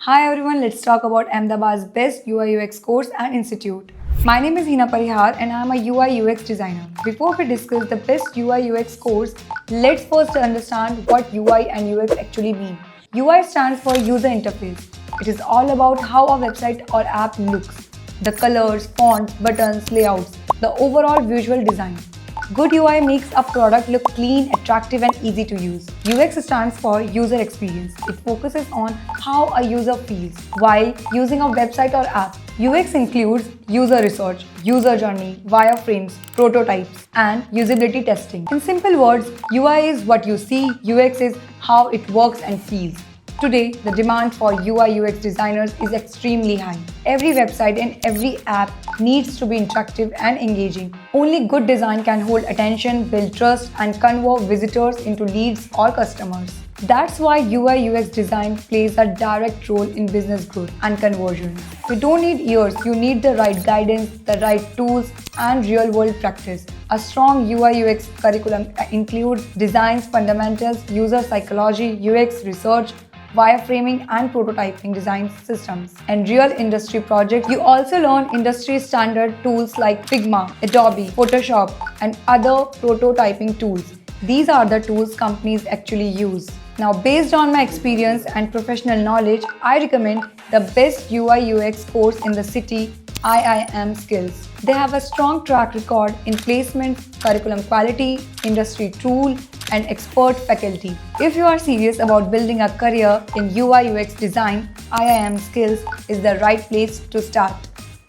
Hi everyone, let's talk about Ahmedabad's best UI UX course and institute. My name is Hina Parihar and I am a UI UX designer. Before we discuss the best UI UX course, let's first understand what UI and UX actually mean. UI stands for user interface. It is all about how a website or app looks. The colors, fonts, buttons, layouts, the overall visual design. Good UI makes a product look clean, attractive and easy to use. UX stands for user experience. It focuses on how a user feels while using a website or app. UX includes user research, user journey, wireframes, prototypes, and usability testing. In simple words, UI is what you see, UX is how it works and feels. Today, the demand for UI UX designers is extremely high. Every website and every app needs to be interactive and engaging. Only good design can hold attention, build trust, and convert visitors into leads or customers. That's why UI UX design plays a direct role in business growth and conversion. You don't need years, you need the right guidance, the right tools, and real-world practice. A strong UI UX curriculum includes designs, fundamentals, user psychology, UX research, wireframing and prototyping design systems, and real industry projects. You also learn industry standard tools like Figma, Adobe, Photoshop, and other prototyping tools. These are the tools companies actually use. Now, based on my experience and professional knowledge, I recommend the best UI UX course in the city, IIM Skills. They have a strong track record in placement, curriculum quality, industry tool, and expert faculty. If you are serious about building a career in UI UX design, IIM Skills is the right place to start.